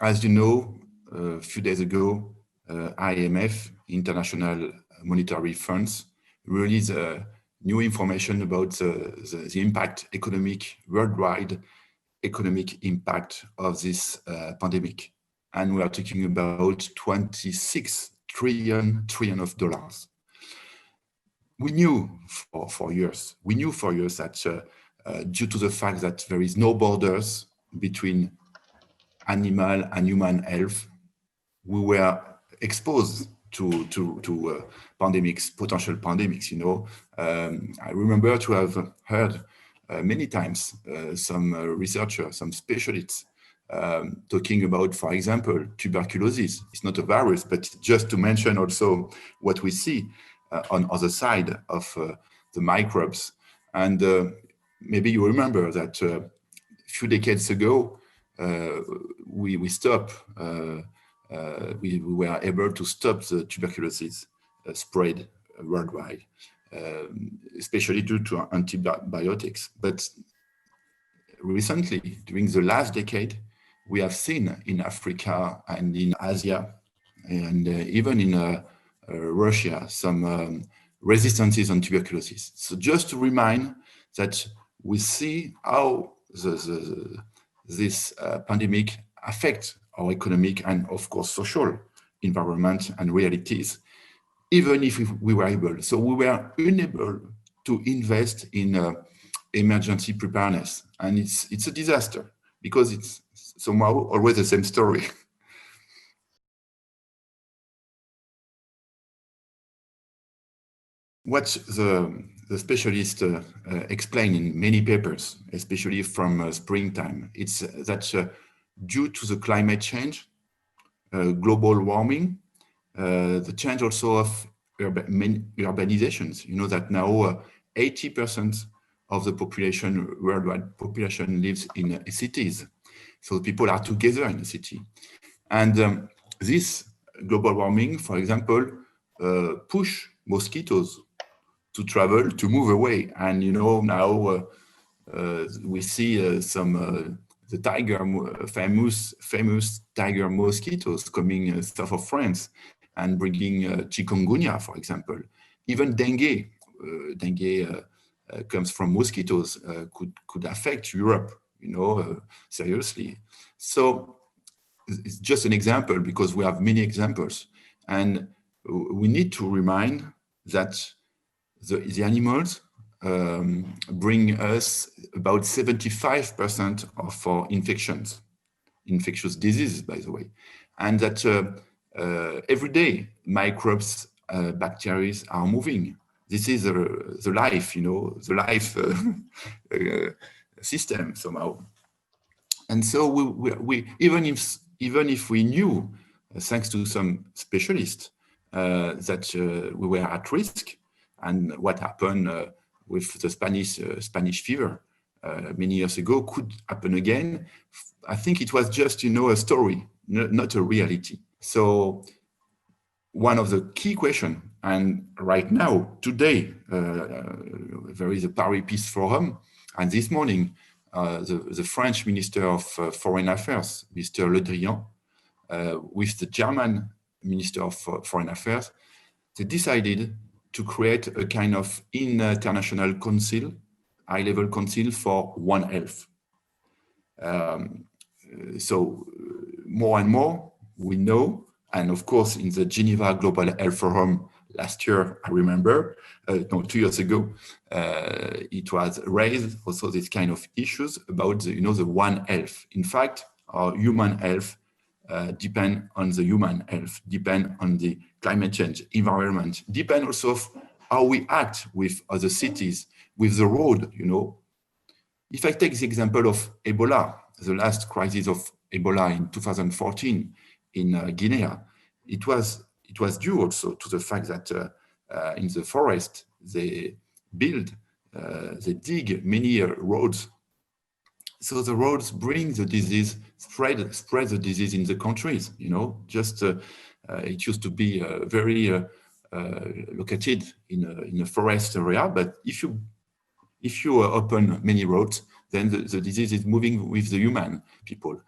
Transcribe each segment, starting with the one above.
As you know, a few days ago, IMF, International Monetary Funds, released new information about the impact, worldwide economic impact of this pandemic. And we are talking about 26 trillion of dollars. We knew for years that due to the fact that there is no borders between animal and human health, we were exposed to pandemics, potential pandemics. I remember to have heard many times some researchers, some specialists talking about, for example, tuberculosis. It's not a virus, but just to mention also what we see on other side of the microbes. And maybe you remember that a few decades ago, we stopped. We were able to stop the tuberculosis spread worldwide, especially due to antibiotics. But recently, during the last decade, we have seen in Africa and in Asia, and even in Russia, some resistances on tuberculosis. So just to remind that we see how this pandemic affects our economic and, of course, social environment and realities, even if we were able. So we were unable to invest in emergency preparedness. And it's a disaster because it's somehow always the same story. What the specialists explain in many papers, especially from springtime, it's that due to the climate change, global warming, the change also of urbanizations. You know that now 80% of the population, worldwide population, lives in cities. So people are together in the city. And this global warming, for example, push mosquitoes to travel, to move away. And now we see the famous tiger mosquitoes coming south of France and bringing chikungunya, for example. Even dengue comes from mosquitoes, could affect Europe, seriously. So it's just an example because we have many examples. And we need to remind that the animals bring us about 75% of our infectious diseases, by the way. And that every day microbes, bacteria are moving. This is the life, the life system somehow. And so we even if we knew, thanks to some specialists, that we were at risk, and what happened with the Spanish fever many years ago could happen again, I think it was just a story, not a reality. So one of the key questions, and right now, today, there is a Paris Peace Forum, and this morning, the French Minister of Foreign Affairs, Mr. Le Drian, with the German Minister of Foreign Affairs, they decided to create a kind of international council, high-level council for One Health. So more and more we know, and of course in the Geneva Global Health Forum last year, I remember, 2 years ago, it was raised also this kind of issues about the One Health. In fact, our human health depend on the human health, depend on the climate change, environment, depend also of how we act with other cities, with the road, If I take the example of Ebola, the last crisis of Ebola in 2014 in Guinea, it was due also to the fact that in the forest, they dig many roads. So the roads bring the disease, spread the disease in the countries, it used to be very located in a forest area, but if you open many roads, then the disease is moving with the human people.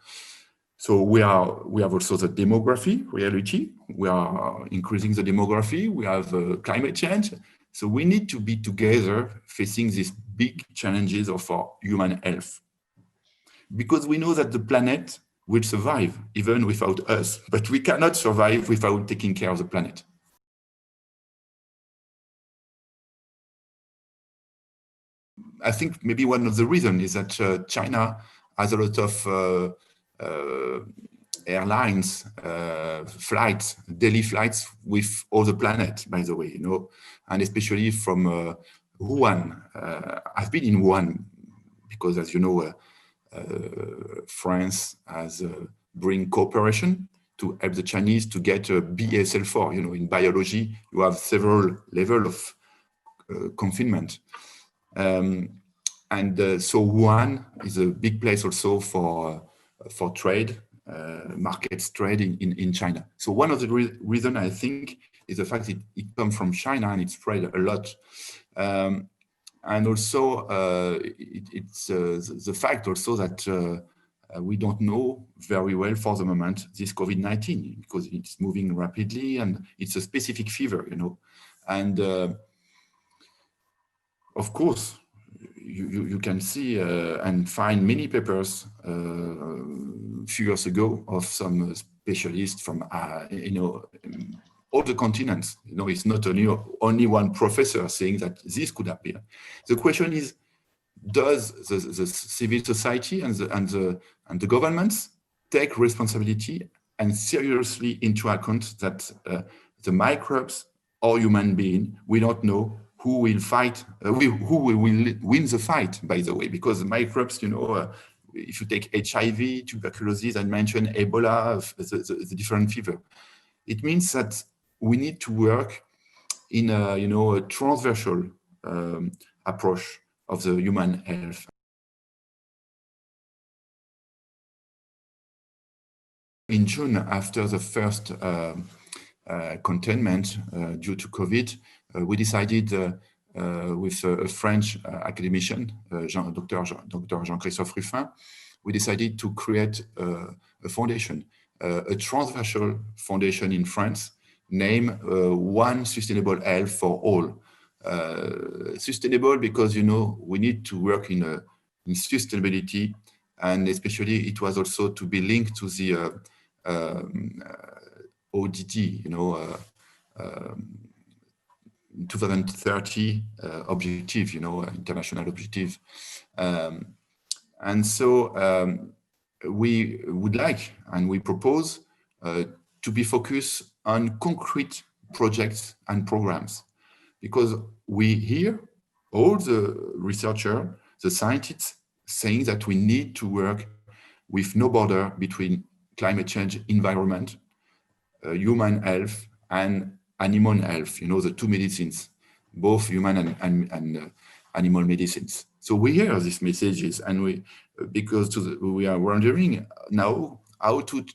So we have also the demography reality. We are increasing the demography. We have climate change. So we need to be together facing these big challenges of our human health. Because we know that the planet will survive even without us, but we cannot survive without taking care of the planet. I think maybe one of the reasons is that China has a lot of airlines, flights, daily flights with all the planet, by the way, you know, and especially from Wuhan. I've been in Wuhan because, as you know, France has bring cooperation to help the Chinese to get a BSL-4. You know, in biology, you have several levels of confinement. So Wuhan is a big place also for trade, markets trade in China. So one of the reasons I think is the fact that it comes from China and it spread a lot. And also it's the fact also that we don't know very well for the moment this COVID-19 because it's moving rapidly and it's a specific fever, you know. And of course, you can see and find many papers a few years ago of some specialists from, you know, all the continents. You know, it's not only one professor saying that this could appear. The question is, does the civil society and the governments take responsibility and seriously into account that the microbes or human being, we don't know who will fight, who will win the fight, by the way, because the microbes, you know, if you take HIV, tuberculosis, and mention Ebola, the different fever, it means that we need to work in a, you know, a transversal approach of the human health. In June, after the first containment due to COVID, we decided with a French academician, Dr. Jean-Christophe Ruffin, we decided to create a foundation, a transversal foundation in France, named One Sustainable Health for All. Sustainable because, you know, we need to work in sustainability, and especially it was also to be linked to the ODD, you know, 2030 objective, you know, international objective. And so we would like, and we propose to be focused on concrete projects and programs, because we hear all the researchers, the scientists saying that we need to work with no border between climate change, environment, human health, and animal health, you know, the two medicines, both human and animal medicines. So we hear these messages, and we are wondering now how to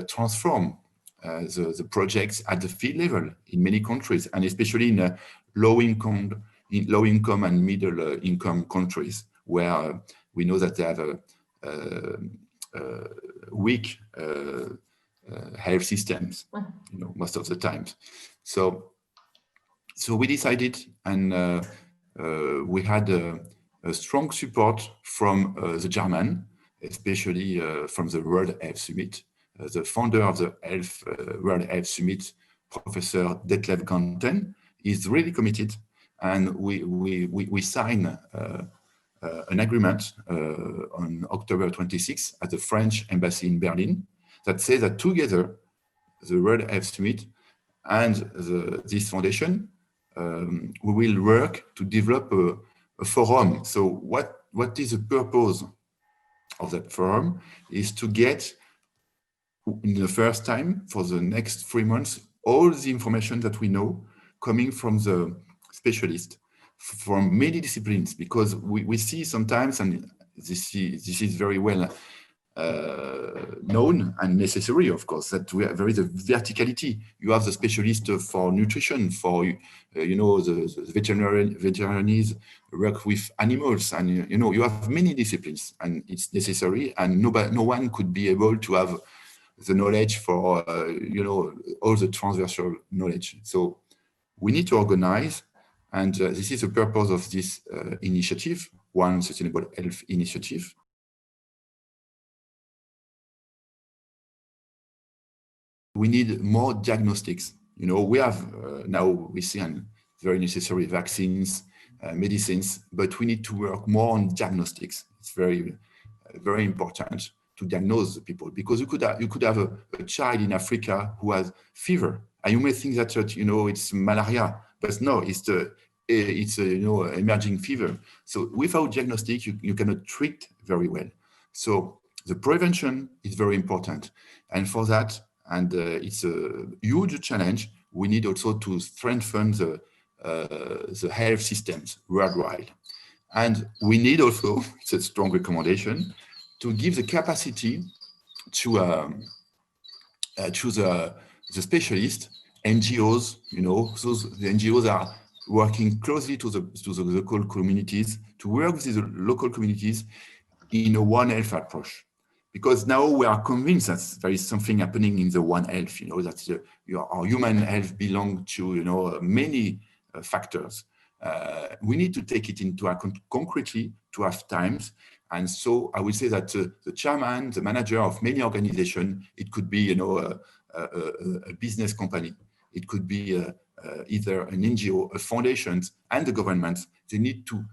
transform the projects at the field level in many countries, and especially in low income and middle income countries, where we know that they have a weak health systems, you know, most of the time. So we decided, and we had a strong support from the German, especially from the World Health Summit. The founder of the World Health Summit, Professor Detlef Ganten, is really committed, and we signed an agreement on October 26th at the French Embassy in Berlin that says that together, the World Health Summit and this foundation, we will work to develop a forum. So what is the purpose of that forum is to get, in the first time, for the next 3 months, all the information that we know coming from the specialists, from many disciplines, because we see sometimes, and this is very well known and necessary, of course, that there is a verticality. You have the specialist for nutrition, for the veterinarians work with animals, and you have many disciplines, and it's necessary, and no one could be able to have the knowledge for all the transversal knowledge. So we need to organize, and this is the purpose of this initiative, One Sustainable Health Initiative. We need more diagnostics. We have now, we see very necessary vaccines, medicines, but we need to work more on diagnostics. It's very, very important to diagnose the people, because you could have a child in Africa who has fever, and you may think that it's malaria, but no, it's emerging fever. So without diagnostic, you cannot treat very well. So the prevention is very important, and for that, and it's a huge challenge, we need also to strengthen the health systems worldwide. And we need also, it's a strong recommendation, to give the capacity to choose the specialists, NGOs, so the NGOs are working closely to the local communities, to work with the local communities in a One Health approach. Because now we are convinced that there is something happening in the One Health, that our human health belongs to many factors. We need to take it into account concretely to have times. And so I would say that the chairman, the manager of many organizations, it could be a business company, it could be either an NGO, a foundation, and the government. They need to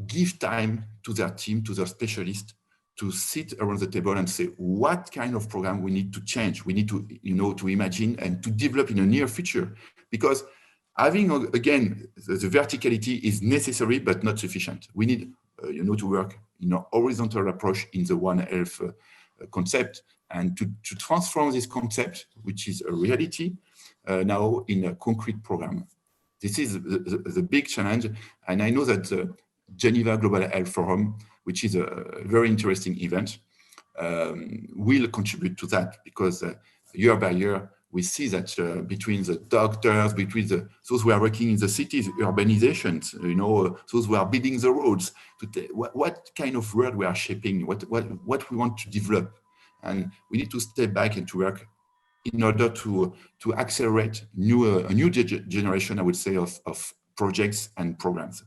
give time to their team, to their specialists, to sit around the table and say what kind of program we need to change. We need to, to imagine and to develop in the near future, because having, again, the verticality is necessary but not sufficient. We need, to work in a horizontal approach in the One Health concept, and to transform this concept, which is a reality, now in a concrete program. This is the big challenge, and I know that the Geneva Global Health Forum, which is a very interesting event, will contribute to that, because year by year, we see that between the doctors, between those who are working in the cities, urbanizations, those who are building the roads, what kind of world we are shaping, what we want to develop. And we need to step back and to work in order to accelerate a new generation, I would say, of projects and programs.